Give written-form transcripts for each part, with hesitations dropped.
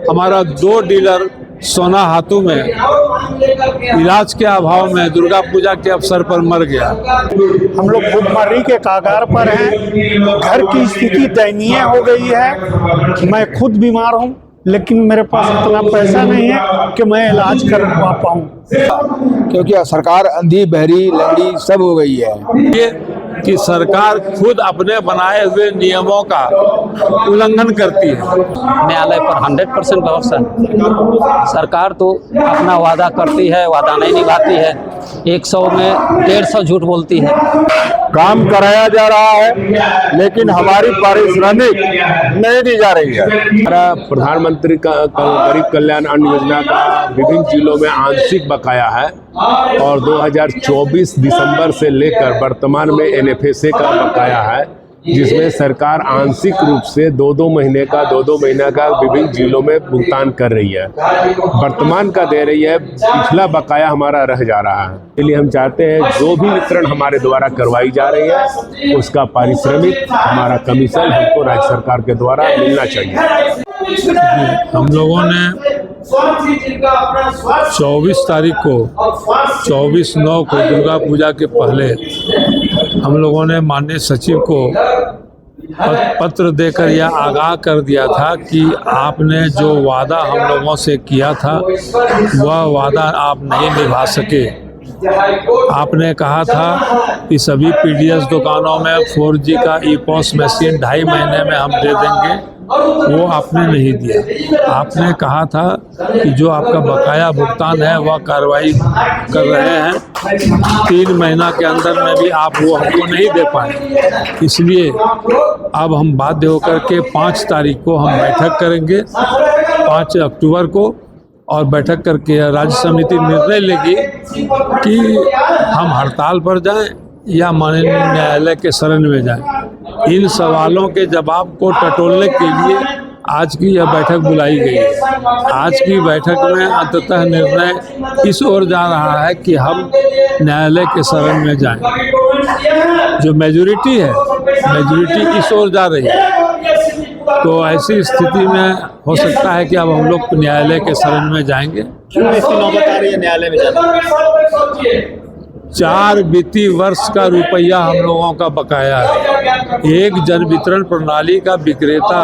हमारा 2 डीलर सोना हाथों में इलाज के अभाव में दुर्गा पूजा के अवसर पर मर गया। हम लोग भूखमरी के कगार पर हैं। घर की स्थिति दयनीय हो गई है। मैं खुद बीमार हूं, लेकिन मेरे पास इतना पैसा नहीं है कि मैं इलाज करवा पाऊं, क्योंकि सरकार अंधी बहरी लंगड़ी सब हो गई है। ये कि सरकार खुद अपने बनाए हुए नियमों का उल्लंघन करती है। न्यायालय पर 100% भरोसा है। सरकार तो अपना वादा करती है, वादा नहीं निभाती है। 100 में 150 झूठ बोलती है। काम कराया जा रहा है, लेकिन हमारी पारिश्रमिक नहीं दी जा रही है। हमारा प्रधानमंत्री का गरीब कल्याण अन्न योजना का विभिन्न जिलों में आंशिक बकाया है और 2024 दिसंबर से लेकर वर्तमान में NFSA का बकाया है, जिसमें सरकार आंशिक रूप से 2-2 महीने का विभिन्न जिलों में भुगतान कर रही है। वर्तमान का दे रही है, पिछला बकाया हमारा रह जा रहा है। इसलिए हम चाहते हैं जो भी वितरण हमारे द्वारा करवाई जा रही है उसका पारिश्रमिक, हमारा कमीशन हमको राज्य सरकार के द्वारा मिलना चाहिए। हम लोगों ने 24 तारीख को 24/9 को दुर्गा पूजा के पहले हम लोगों ने माननीय सचिव को पत्र देकर यह आगाह कर दिया था कि आपने जो वादा हम लोगों से किया था वह वादा आप नहीं निभा सके। आपने कहा था कि सभी PDS दुकानों में 4G का EPOS मशीन 2.5 महीने में हम दे देंगे, वो आपने नहीं दिया। आपने कहा था कि जो आपका बकाया भुगतान है वह कार्रवाई कर रहे हैं, 3 महीना के अंदर में भी आप वो हमको नहीं दे पाए। इसलिए अब हम बाध्य होकर के 5 तारीख को हम बैठक करेंगे, 5 अक्टूबर को, और बैठक करके राज्य समिति निर्णय लेगी कि हम हड़ताल पर जाएं या माननीय न्यायालय के शरण में जाएं। इन सवालों के जवाब को टटोलने के लिए आज की यह बैठक बुलाई गई है। आज की बैठक में अंततः निर्णय इस ओर जा रहा है कि हम न्यायालय के शरण में जाएं। जो मेजॉरिटी है, मेजॉरिटी इस ओर जा रही है। तो ऐसी स्थिति में हो सकता है कि अब हम लोग न्यायालय के शरण में जाएंगे। क्यों इसकी नौबत आ रही है न्यायालय में जाने? 4 वित्तीय वर्ष का रुपया हम लोगों का बकाया है। एक जन वितरण प्रणाली का विक्रेता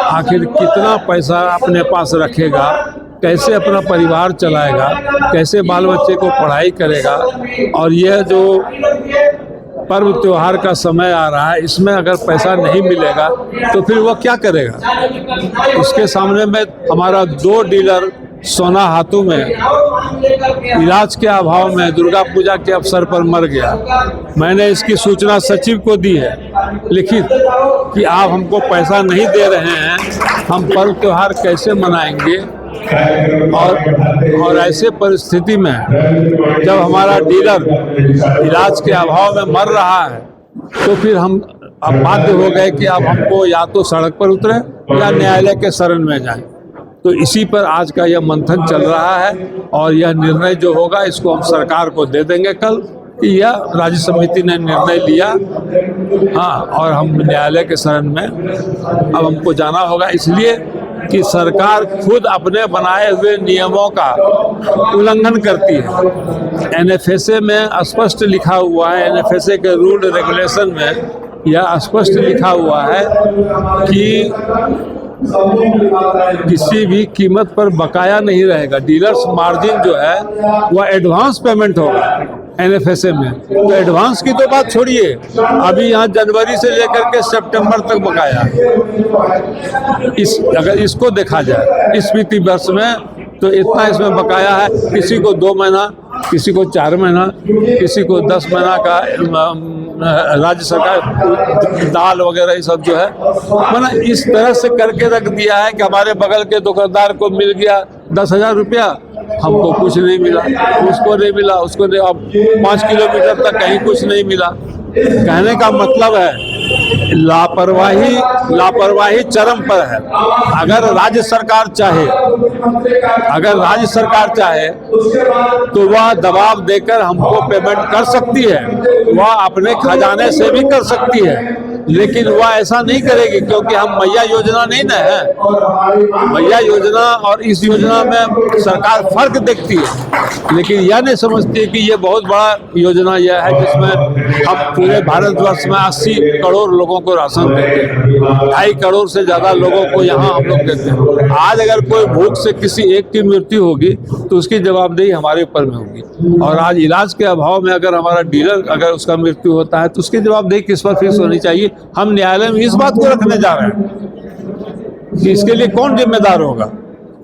आखिर कितना पैसा अपने पास रखेगा, कैसे अपना परिवार चलाएगा, कैसे बाल बच्चे को पढ़ाई करेगा, और यह जो पर्व त्योहार का समय आ रहा है इसमें अगर पैसा नहीं मिलेगा तो फिर वो क्या करेगा। उसके सामने में हमारा 2 डीलर सोना हाथों में इलाज के अभाव में दुर्गा पूजा के अवसर पर मर गया। मैंने इसकी सूचना सचिव को दी है लिखित कि आप हमको पैसा नहीं दे रहे हैं, हम पर्व त्योहार कैसे मनाएंगे। और ऐसे परिस्थिति में जब हमारा डीलर इलाज के अभाव में मर रहा है तो फिर हम अब बाध्य हो गए कि अब हमको या तो सड़क पर उतरे या न्यायालय के शरण में जाएं। तो इसी पर आज का यह मंथन चल रहा है और यह निर्णय जो होगा इसको हम सरकार को दे देंगे कल कि यह राज्य समिति ने निर्णय लिया। हाँ, और हम न्यायालय के शरण में अब हमको जाना होगा, इसलिए कि सरकार खुद अपने बनाए हुए नियमों का उल्लंघन करती है। NFSA में स्पष्ट लिखा हुआ है, NFSA के रूल रेगुलेशन में यह स्पष्ट लिखा हुआ है कि किसी भी कीमत पर बकाया नहीं रहेगा। डीलर्स मार्जिन जो है वह एडवांस पेमेंट होगा NFSA में। तो एडवांस की तो बात छोड़िए, अभी यहाँ जनवरी से लेकर के सितंबर तक बकाया है। अगर इसको देखा जाए इस वित्तीय वर्ष में तो इतना इसमें बकाया है। किसी को 2 महीना, किसी को 4 महीना, किसी को 10 महीना का राज्य सरकार दाल वगैरह ये सब जो है मैंने इस तरह से करके रख दिया है कि हमारे बगल के दुकानदार को मिल गया 10,000 रुपया, हमको कुछ नहीं मिला, उसको नहीं मिला, उसको नहीं, अब 5 किलोमीटर तक कहीं कुछ नहीं मिला। कहने का मतलब है लापरवाही चरम पर है। अगर राज्य सरकार चाहे तो वह दबाव देकर हमको पेमेंट कर सकती है, वह अपने खजाने से भी कर सकती है, लेकिन वह ऐसा नहीं करेगी, क्योंकि हम मैया योजना नहीं ना है। मैया योजना और इस योजना में सरकार फर्क देखती है, लेकिन यह नहीं समझती कि ये बहुत बड़ा योजना यह है जिसमें हम पूरे भारतवर्ष में 80 करोड़ लोगों को राशन देते हैं, 2.5 करोड़ से ज्यादा लोगों को यहाँ हम लोग देते हैं। आज अगर कोई भूख से किसी एक की मृत्यु होगी तो उसकी जवाबदेही हमारे ऊपर में होगी, और आज इलाज के अभाव में अगर हमारा डीलर अगर उसका मृत्यु होता है तो उसकी जवाबदेही किस पर फिक्स होनी चाहिए। हम न्यायालय में इस बात को रखने जा रहे हैं कि इसके लिए कौन जिम्मेदार होगा,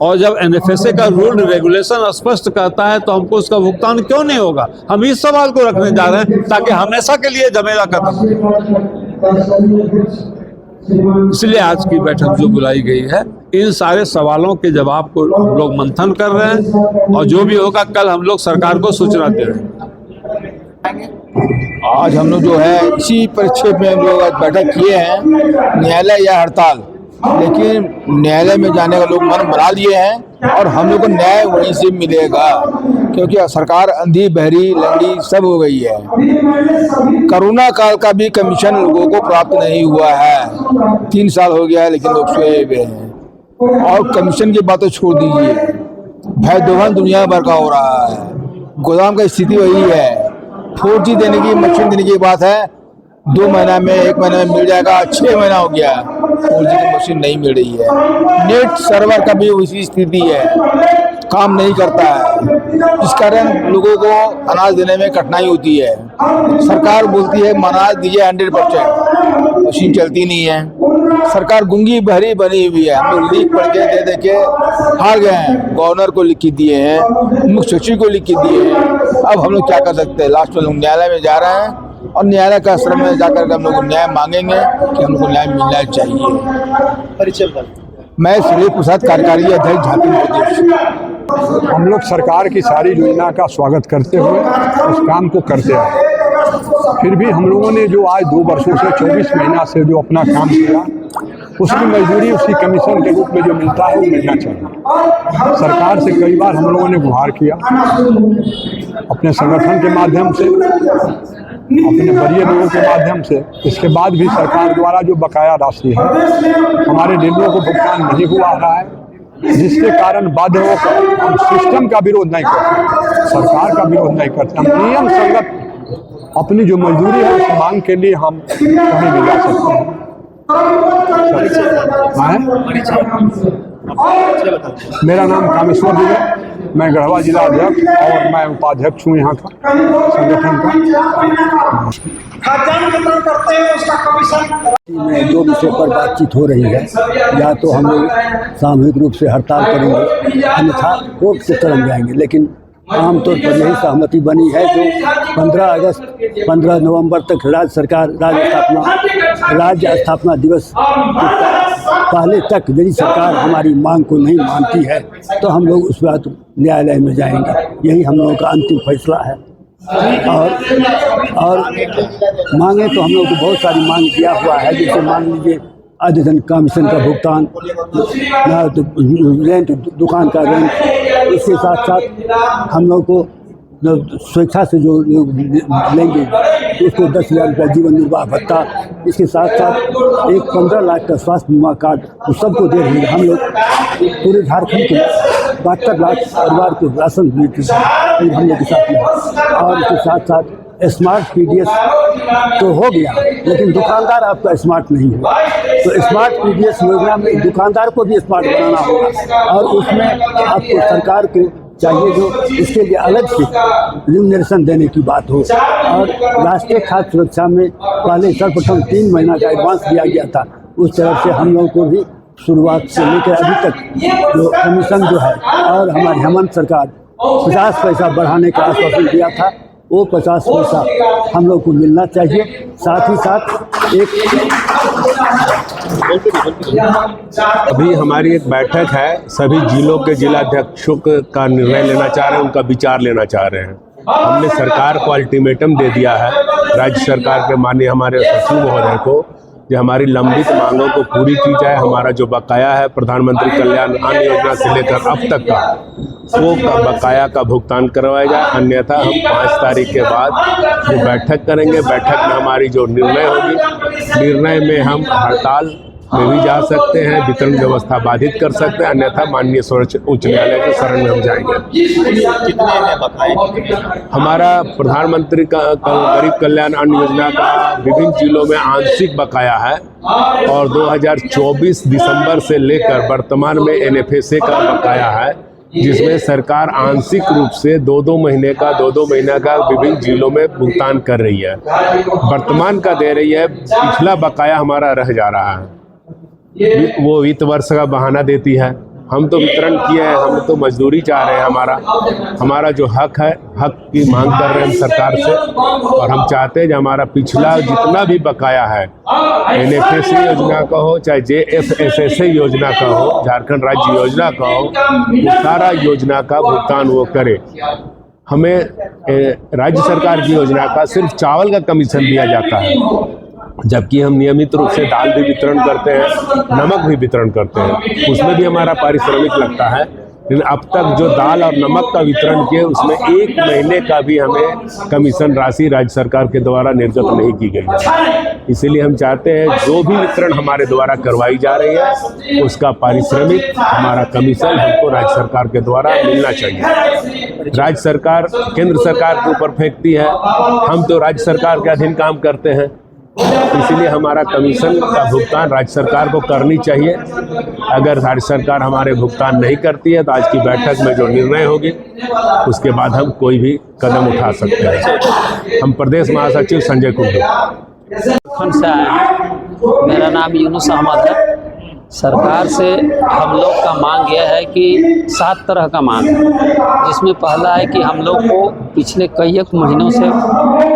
और जब एनएफएसए का रूल रेगुलेशन स्पष्ट करता है तो हमको उसका भुगतान क्यों नहीं होगा। हम इस सवाल को रखने जा रहे हैं ताकि हमेशा के लिए झमेला खत्म हो। इसलिए आज की बैठक जो बुलाई गई है, इन सारे सवालों के जवाब को हम लोग मंथन कर रहे हैं, और जो भी होगा कल हम लोग सरकार को सूचना दे रहे हैं। आज हम लोग जो है इसी परिप्रेक्ष्य में हम लोग आज बैठक किए हैं, न्यायालय या हड़ताल, लेकिन न्यायालय में जाने का लोग मन बना लिए हैं और हम लोग को न्याय वहीं से मिलेगा, क्योंकि सरकार अंधी बहरी लंगड़ी सब हो गई है। कोरोना काल का भी कमीशन लोगों को प्राप्त नहीं हुआ है, 3 साल हो गया है, लेकिन लोग सोए हुए हैं। और कमीशन की बात तो छोड़ दीजिए, भय दोहन दुनिया भर का हो रहा है। गोदाम का स्थिति वही है, 4G देने की मशीन देने की बात है, 2 महीना में 1 महीना में मिल जाएगा, 6 महीना हो गया 4G की मशीन नहीं मिल रही है। नेट सर्वर का भी उसी स्थिति है, काम नहीं करता है, इस कारण लोगों को अनाज देने में कठिनाई होती है। सरकार बोलती है अनाज दीजिए 100%, मशीन चलती नहीं है। सरकार गुंगी बहरी बनी हुई है। हम लोग लिख पढ़ के दे के हार गए हैं, गवर्नर को लिख के दिए हैं, मुख्य सचिव को लिख के दिए हैं। अब हम लोग क्या कर सकते हैं, लास्ट में लोग न्यायालय में जा रहे हैं और न्यायालय का आश्रम में जाकर हम लोग न्याय मांगेंगे कि हमको न्याय मिलना चाहिए। परिचय मैं सुरेश प्रसाद, कार्यकारी अध्यक्ष झारखंड प्रदेश। हम लोग सरकार की सारी योजना का स्वागत करते हुए उस काम को करते हैं। फिर भी हम लोगों ने जो आज 2 वर्षों से 24 महीना से जो अपना काम किया, उसकी मजदूरी उसी कमीशन के रूप में जो मिलता है वो मिलना चाहिए। सरकार से कई बार हम लोगों ने गुहार किया, अपने संगठन के माध्यम से, अपने वरीय लोगों के माध्यम से। इसके बाद भी सरकार द्वारा जो बकाया राशि है हमारे डीलरों को भुगतान नहीं हुआ रहा है, जिसके कारण बाध्य होकर हम सिस्टम का विरोध नहीं करते, सरकार का विरोध नहीं करते। हम नियम संगत अपनी जो मजदूरी है उस मांग के लिए हम कहीं भी जा सकते हैं। मेरा नाम कामेश्वर दुबे, मैं गढ़वा जिला अध्यक्ष और मैं उपाध्यक्ष हूँ यहाँ का संगठन का। में 2 विषय पर बातचीत हो रही है, या तो हम लोग सामूहिक रूप से हड़ताल करेंगे, अन्यथा कोर्ट के तरफ जाएंगे। लेकिन आमतौर पर यही सहमति बनी है जो 15 नवंबर तक राज्य स्थापना दिवस के पहले तक यदि सरकार हमारी मांग को नहीं मानती है तो हम लोग उस बात न्यायालय में जाएंगे। यही हम लोगों का अंतिम फैसला है। और मांगे तो हम लोग को बहुत सारी मांग किया हुआ है, जैसे मान लीजिए अध्ययन कमीशन का भुगतान, रेंट, दुकान का रेंट। इसके साथ साथ हम लोग को स्वेच्छा से जो लेंगे उसको 10,000 रुपया जीवन निर्वाह भत्ता, इसके साथ साथ एक 15 लाख का स्वास्थ्य बीमा कार्ड सबको दे रहे हैं। हम लोग पूरे झारखंड के 72 लाख परिवार को राशन मिलती है हम लोग के साथ में। और इसके साथ साथ स्मार्ट पीडीएस तो हो गया, लेकिन दुकानदार आपका स्मार्ट नहीं है, तो स्मार्ट पीडीएस योजना में दुकानदार को भी स्मार्ट बनाना होगा, और उसमें आपको सरकार के चाहिए जो इसके लिए अलग से रिम्यूनरेशन देने की बात हो। और राष्ट्रीय खाद्य सुरक्षा में पहले सर्वप्रथम 3 महीना का एडवांस दिया गया था, उस तरफ से हम लोगों को भी शुरुआत से लेकर अभी तक जो कमीशन जो है, और हमारी हेमंत सरकार 50 पैसा बढ़ाने का आश्वासन दिया था, वो 50 पैसा हम लोग को मिलना चाहिए। साथ ही साथ अभी हमारी एक बैठक है, सभी जिलों के जिलाध्यक्षों का निर्णय लेना चाह रहे हैं, उनका विचार लेना चाह रहे हैं। हमने सरकार को अल्टीमेटम दे दिया है, राज्य सरकार के माननीय हमारे सचिव महोदय को, कि हमारी लंबित मांगों को पूरी की जाए। हमारा जो बकाया है प्रधानमंत्री कल्याण अन्न योजना से लेकर अब तक का, वो बकाया का भुगतान करवाया जाए, अन्यथा हम 5 तारीख के बाद जो बैठक करेंगे, बैठक में हमारी जो निर्णय होगी, निर्णय में हम हड़ताल में भी जा सकते हैं, वितरण व्यवस्था बाधित कर सकते हैं, अन्यथा माननीय उच्च न्यायालय के शरण में हम जाएंगे। हमारा प्रधानमंत्री का गरीब कल्याण अन्न योजना का विभिन्न जिलों में आंशिक बकाया है और 2024 दिसंबर से लेकर वर्तमान में NFSA का बकाया है, जिसमें सरकार आंशिक रूप से 2-2 महीने का विभिन्न जिलों में भुगतान कर रही है। वर्तमान का दे रही है, पिछला बकाया हमारा रह जा रहा है, वो वित्त वर्ष का बहाना देती है। हम तो वितरण किए हैं, हम तो मजदूरी चाह रहे हैं, हमारा जो हक है, हक की मांग कर रहे हैं हम सरकार से, और हम चाहते हैं कि हमारा पिछला जितना भी बकाया है, NFSA योजना का हो चाहे JFSSA योजना का हो, झारखंड राज्य योजना का हो, वो सारा योजना का भुगतान वो करे। हमें राज्य सरकार की योजना का सिर्फ चावल का कमीशन दिया जाता है, जबकि हम नियमित रूप से दाल भी वितरण करते हैं, नमक भी वितरण करते हैं, उसमें भी हमारा पारिश्रमिक लगता है। लेकिन अब तक जो दाल और नमक का वितरण किए, उसमें 1 महीने का भी हमें कमीशन राशि राज्य सरकार के द्वारा निर्गत नहीं की गई है। इसीलिए हम चाहते हैं जो भी वितरण हमारे द्वारा करवाई जा रही है, उसका पारिश्रमिक, हमारा कमीशन हमको राज्य सरकार के द्वारा मिलना चाहिए। राज्य सरकार केंद्र सरकार के ऊपर फेंकती है, हम तो राज्य सरकार के अधीन काम करते हैं, इसीलिए हमारा कमीशन का भुगतान राज्य सरकार को करनी चाहिए। अगर राज्य सरकार हमारे भुगतान नहीं करती है, तो आज की बैठक में जो निर्णय होगी, उसके बाद हम कोई भी कदम उठा सकते हैं। हम प्रदेश महासचिव संजय कुंडू से आए हैं। मेरा नाम यूनुस अहमद है। सरकार से हम लोग का मांग यह है कि 7 तरह का मांग है, जिसमें पहला है कि हम लोग को पिछले कई एक महीनों से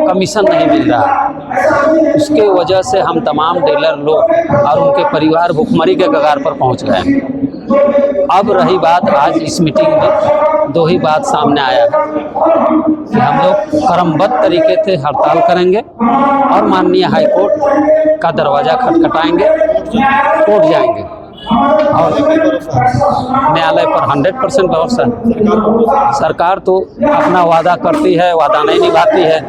कमीशन नहीं मिल रहा है। उसके वजह से हम तमाम डीलर लोग और उनके परिवार भुखमरी के कगार पर पहुंच गए हैं। अब रही बात, आज इस मीटिंग में 2 ही बात सामने आया है कि हम लोग क्रमबद्ध तरीके से हड़ताल करेंगे और माननीय हाईकोर्ट का दरवाज़ा खटखटाएंगे, कोर्ट जाएंगे और न्यायालय पर 100% भरोसा है। सरकार तो अपना वादा करती है, वादा नहीं निभाती है,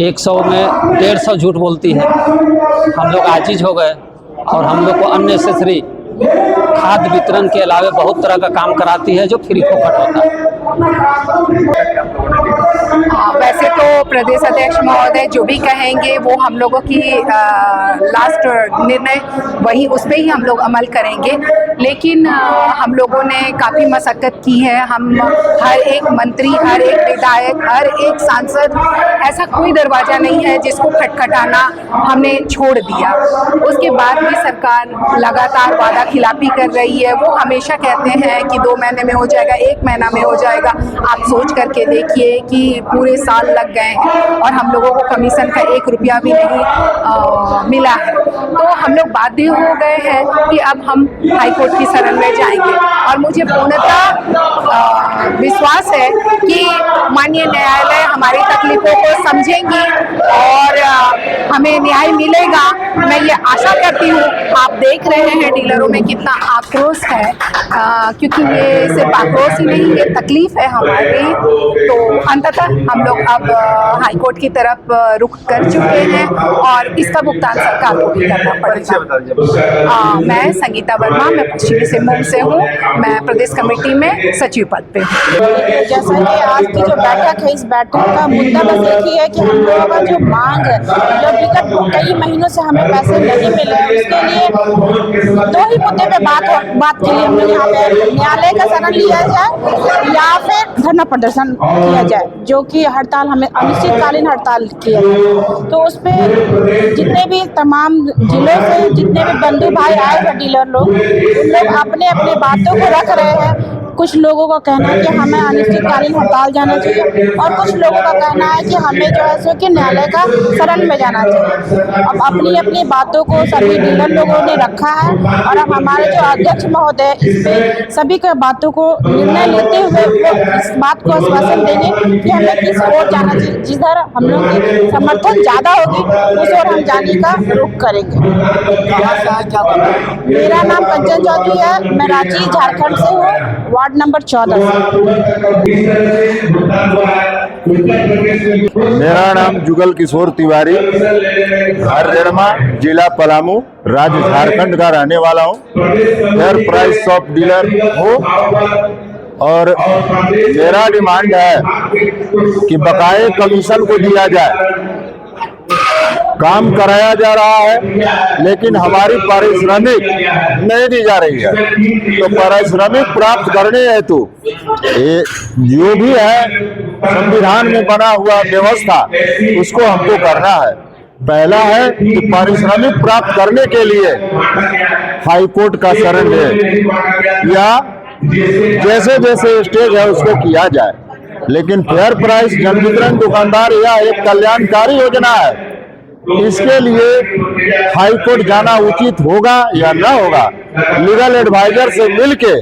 100 में 150 झूठ बोलती है। हम लोग आजिज हो गए और हम लोग को अननेसेसरी खाद्य वितरण के अलावा बहुत तरह का काम कराती है, जो फ्री फोकट होता है। वैसे तो प्रदेश अध्यक्ष महोदय जो भी कहेंगे वो हम लोगों की लास्ट निर्णय वही, उस पर ही हम लोग अमल करेंगे। लेकिन हम लोगों ने काफ़ी मशक्क़त की है। हम हर एक मंत्री, हर एक विधायक, हर एक सांसद, ऐसा कोई दरवाज़ा नहीं है जिसको खटखटाना हमने छोड़ दिया। उसके बाद भी सरकार लगातार वादा खिलाफी कर रही है। वो हमेशा कहते हैं कि 2 महीने में हो जाएगा, 1 महीना में हो जाएगा। आप सोच करके देखिए कि पूरे साल लग गए हैं और हम लोगों को कमीशन का 1 रुपया भी नहीं मिला है। तो हम लोग बाध्य हो गए हैं कि अब हम हाईकोर्ट की शरण में जाएंगे और मुझे पूर्णतः विश्वास है कि माननीय न्यायालय हमारी तकलीफों को समझेंगी और हमें न्याय मिलेगा। मैं ये आशा करती हूँ। आप देख रहे हैं डीलरों में कितना आक्रोश है, क्योंकि ये सिर्फ आक्रोश ही नहीं, ये तकलीफ है हमारी। तो अंततः हम लोग अब हाईकोर्ट की तरफ रुख कर चुके हैं और इसका भुगतान सरकार को भी करना पड़ेगा। मैं संगीता वर्मा, मैं पश्चिमी सिंहभूम से हूँ। मैं प्रदेश कमेटी में सचिव पद पे हूँ। जैसा कि आज की जो बैठक है, इस बैठक का मुद्दा बस एक ही है कि हम लोगों का जो मांग है, जो विगत कई महीनों से हमें पैसे नहीं मिले हैं, उसके लिए 2 ही मुद्दे पे बात के लिए हम लोग यहाँ पे न्यायालय का शरण लिया जाए या फिर धरना प्रदर्शन किया जाए, जो कि हड़ताल हमें अनिश्चितकालीन हड़ताल किया जाए। तो उस पर जितने भी तमाम जिलों से जितने भी बंधु भाई आए हैं डीलर लोग, उन लोग अपने अपने बातों को रख रहे हैं। कुछ लोगों का कहना है कि हमें अनिश्चितकालीन हड़ताल जाना चाहिए और कुछ लोगों का कहना है कि हमें जो है सो कि न्यायालय का शरण में जाना चाहिए। अब अपनी अपनी बातों को सभी डीलर लोगों ने रखा है और अब हमारे जो अध्यक्ष महोदय इस पे सभी के बातों को निर्णय लेते हुए वो इस बात को आश्वासन देंगे कि हमें किस ओर जाना चाहिए, जिधर हम लोग की समर्थन ज़्यादा होगी उस ओर हम जाने का रुख करेंगे। मेरा नाम कंचन चौधरी है, मैं रांची झारखंड से हूँ, वार्ड नंबर 14 से। मेरा नाम जुगल किशोर तिवारी, घर रेड़मा, जिला पलामू, राज्य झारखंड का रहने वाला हूँ। फेयर प्राइस शॉप डीलर हूँ और मेरा डिमांड है कि बकाये कमीशन को दिया जाए। काम कराया जा रहा है लेकिन हमारी पारिश्रमिक नहीं दी जा रही है, तो पारिश्रमिक प्राप्त करने हेतु जो भी है संविधान में बना हुआ व्यवस्था उसको हमको करना है। पहला है कि पारिश्रमिक प्राप्त करने के लिए हाई कोर्ट का शरण ले या जैसे जैसे स्टेज है उसको किया जाए, लेकिन फेयर प्राइस जन वितरण दुकानदार यह एक कल्याणकारी योजना है, इसके लिए हाई कोर्ट जाना उचित होगा या न होगा, लीगल एडवाइजर से मिलके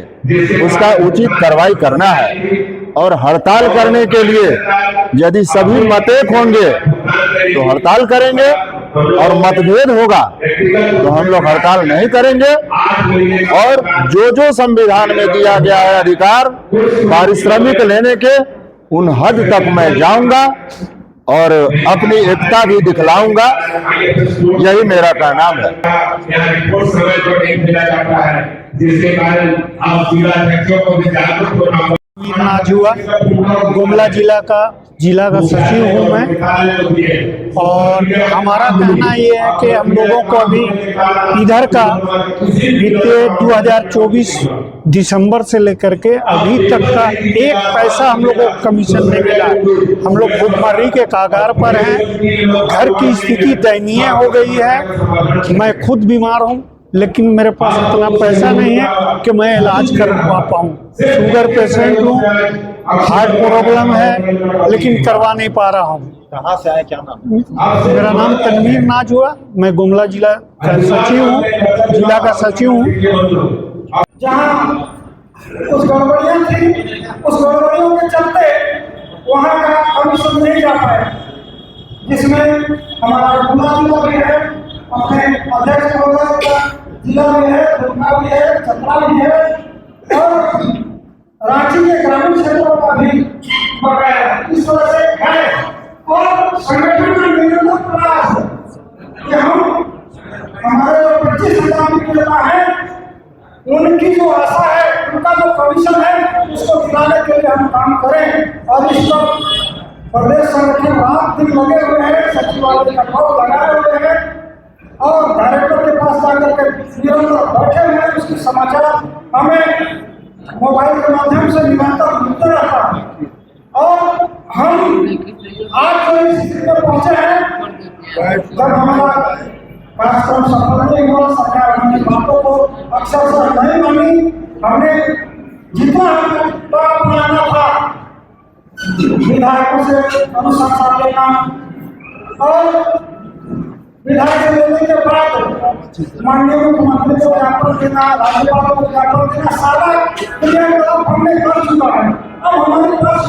उसका उचित कार्रवाई करना है। और हड़ताल करने के लिए यदि सभी मतेक होंगे तो हड़ताल करेंगे और मतभेद होगा तो हम लोग हड़ताल नहीं करेंगे। और जो जो संविधान में दिया गया है अधिकार पारिश्रमिक लेने के, उन हद तक मैं जाऊंगा और अपनी एकता भी दिखलाऊंगा, यही मेरा कहनाम है। जिसके कारण आप जिला अध्यक्षों को भी जागरूक नाजुआ गुमला जिला का सचिव हूँ मैं, और हमारा कहना ये है कि हम लोगों को अभी इधर का बीते 2024 दिसंबर से लेकर के अभी तक का एक पैसा हम लोगों को कमीशन नहीं मिला। हम लोग भूखमरी के कागार पर हैं, घर की स्थिति दयनीय हो गई है। मैं खुद बीमार हूँ लेकिन मेरे पास इतना पैसा नहीं है कि मैं इलाज करवा पाऊँ। शुगर पेशेंट हूँ, हार्ट प्रॉब्लम है लेकिन करवा नहीं पा रहा हूँ। कहाँ से आए, क्या नाम? मेरा नाम तनवीर नाज हुआ, मैं गुमला जिला का सचिव हूँ, जिला का सचिव हूँ। जहाँ कुछ गड़बड़ियाँ थी, उस गड़बड़ियों के चलते वहाँ का कमीशन नहीं जा पाया, जिसमें हमारा गुमला जिला भी है, अपने अध्यक्ष महोदय का जिला भी है, दुर्गा भी है, चतरा भी है और रांची के ग्रामीण क्षेत्रों का भी बकाया इस वजह से है। और संगठन का निरंतर प्रयास है कि हम हमारे 25,000 विक्रेता हैं, उनकी जो आशा है, उनका जो कमीशन है उसको दिलाने के लिए हम काम करें। और इस पर प्रदेश संगठन रात दिन लगे हुए हैं, सचिवालय का खौफ लगाए हुए हैं और डायरेक्टर के पास जाकर के निरंतर बैठे हुए हैं। उसकी समाचार हमें मोबाइल के माध्यम से निरंतर मिलते रहता है। और हम आज जो इस स्थिति में पहुंचे हैं, जब हमारा कार्यक्रम सफल नहीं हुआ, सरकार हमारी बातों को अक्सर नहीं मानी, हमने जितना अपनाना था विधायकों से अनुशंसा लेना और विधायक से लेने के बाद माननीय मुख्यमंत्री को ज्ञापन देना, राज्यपाल को ज्ञापन देना, सारा क्रियाकलाप हमने कर चुका है। अब हमारे पास